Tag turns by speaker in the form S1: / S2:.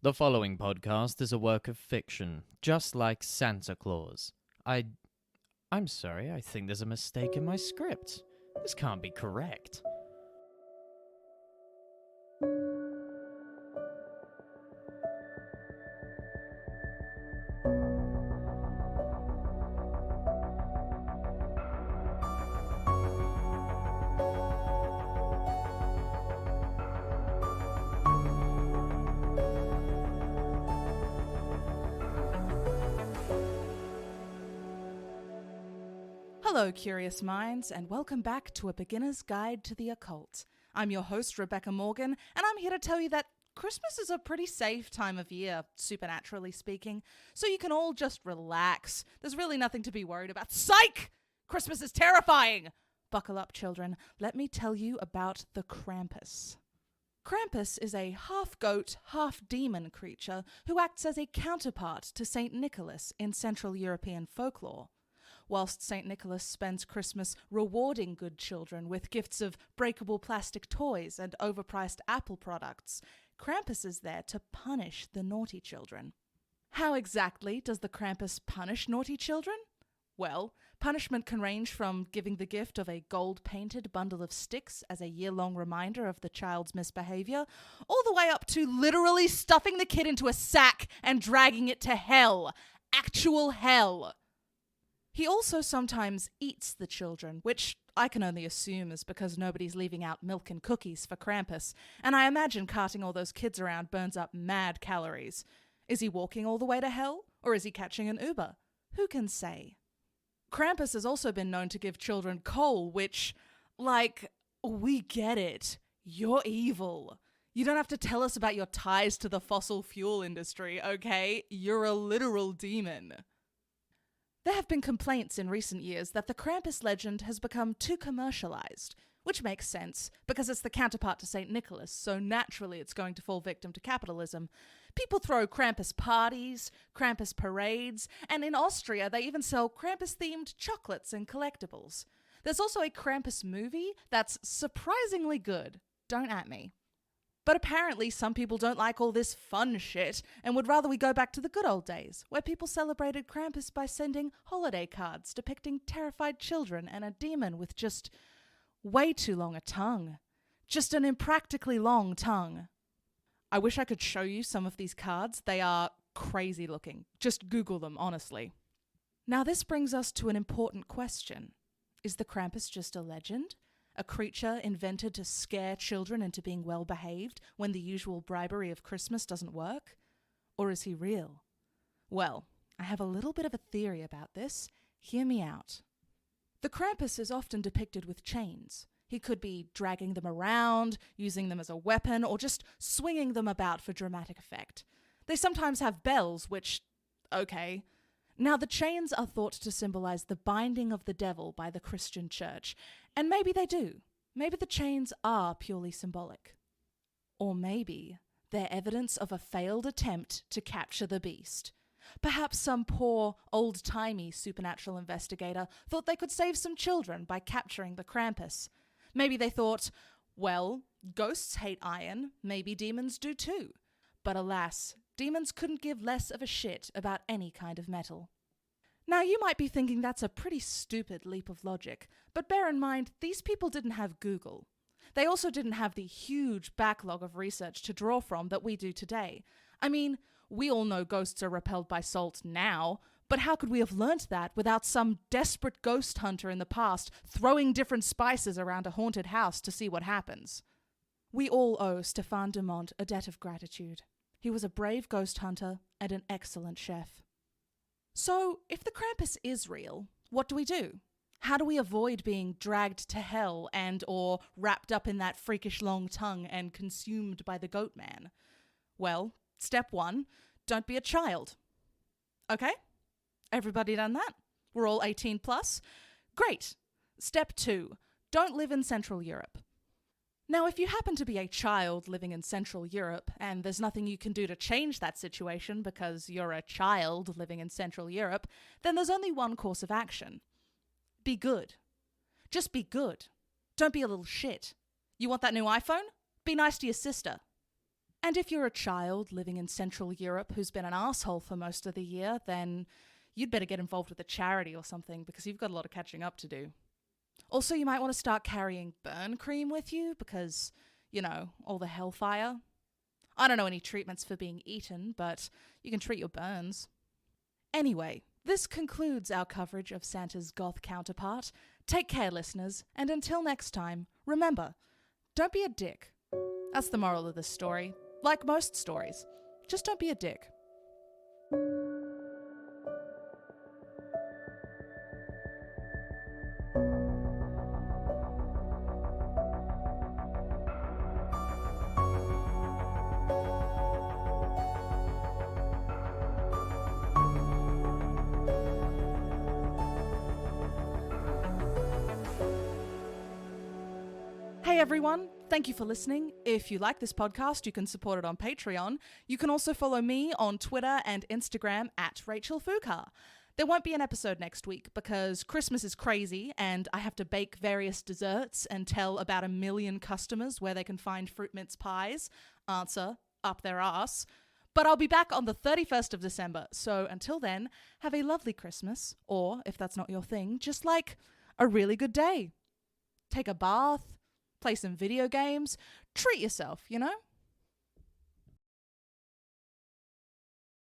S1: The following podcast is a work of fiction, just like Santa Claus. I'm sorry, I think there's a mistake in my script. This can't be correct.
S2: Hello, curious minds, and welcome back to A Beginner's Guide to the Occult. I'm your host, Rebecca Morgan, and I'm here to tell you that Christmas is a pretty safe time of year, supernaturally speaking, so you can all just relax. There's really nothing to be worried about. Psych! Christmas is terrifying! Buckle up, children. Let me tell you about the Krampus. Krampus is a half-goat, half-demon creature who acts as a counterpart to St. Nicholas in Central European folklore. Whilst St. Nicholas spends Christmas rewarding good children with gifts of breakable plastic toys and overpriced Apple products, Krampus is there to punish the naughty children. How exactly does the Krampus punish naughty children? Well, punishment can range from giving the gift of a gold-painted bundle of sticks as a year-long reminder of the child's misbehavior, all the way up to literally stuffing the kid into a sack and dragging it to hell. Actual hell. He also sometimes eats the children, which I can only assume is because nobody's leaving out milk and cookies for Krampus, and I imagine carting all those kids around burns up mad calories. Is he walking all the way to hell, or is he catching an Uber? Who can say? Krampus has also been known to give children coal, which, we get it. You're evil. You don't have to tell us about your ties to the fossil fuel industry, okay? You're a literal demon. There have been complaints in recent years that the Krampus legend has become too commercialized, which makes sense because it's the counterpart to St. Nicholas, so naturally it's going to fall victim to capitalism. People throw Krampus parties, Krampus parades, and in Austria they even sell Krampus-themed chocolates and collectibles. There's also a Krampus movie that's surprisingly good. Don't at me. But apparently some people don't like all this fun shit and would rather we go back to the good old days, where people celebrated Krampus by sending holiday cards depicting terrified children and a demon with just way too long a tongue. Just an impractically long tongue. I wish I could show you some of these cards. They are crazy looking. Just Google them, honestly. Now this brings us to an important question. Is the Krampus just a legend? A creature invented to scare children into being well-behaved when the usual bribery of Christmas doesn't work? Or is he real? Well, I have a little bit of a theory about this. Hear me out. The Krampus is often depicted with chains. He could be dragging them around, using them as a weapon, or just swinging them about for dramatic effect. They sometimes have bells, which, okay. Now, the chains are thought to symbolize the binding of the devil by the Christian church, and maybe they do. Maybe the chains are purely symbolic. Or maybe they're evidence of a failed attempt to capture the beast. Perhaps some poor, old-timey supernatural investigator thought they could save some children by capturing the Krampus. Maybe they thought, well, ghosts hate iron, maybe demons do too. But alas, demons couldn't give less of a shit about any kind of metal. Now, you might be thinking that's a pretty stupid leap of logic, but bear in mind, these people didn't have Google. They also didn't have the huge backlog of research to draw from that we do today. I mean, we all know ghosts are repelled by salt now, but how could we have learnt that without some desperate ghost hunter in the past throwing different spices around a haunted house to see what happens? We all owe Stéphane Dumont a debt of gratitude. He was a brave ghost hunter and an excellent chef. So, if the Krampus is real, what do we do? How do we avoid being dragged to hell and or wrapped up in that freakish long tongue and consumed by the goat man? Well, step 1, don't be a child. Okay? Everybody done that? We're all 18 plus? Great. Step 2, don't live in Central Europe. Now, if you happen to be a child living in Central Europe, and there's nothing you can do to change that situation because you're a child living in Central Europe, then there's only one course of action. Be good. Just be good. Don't be a little shit. You want that new iPhone? Be nice to your sister. And if you're a child living in Central Europe who's been an asshole for most of the year, then you'd better get involved with a charity or something because you've got a lot of catching up to do. Also, you might want to start carrying burn cream with you because, all the hellfire. I don't know any treatments for being eaten, but you can treat your burns. Anyway, this concludes our coverage of Santa's goth counterpart. Take care, listeners, and until next time, remember, don't be a dick. That's the moral of this story. Like most stories, just don't be a dick. Hey everyone, thank you for listening. If you like this podcast, you can support it on Patreon. You can also follow me on Twitter and Instagram at Rachel Fukar. There won't be an episode next week because Christmas is crazy and I have to bake various desserts and tell about 1 million customers where they can find fruit mince pies. Answer, up their ass. But I'll be back on the 31st of December, so until then, have a lovely Christmas, or if that's not your thing, just like a really good day. Take a bath. Play some video games. Treat yourself,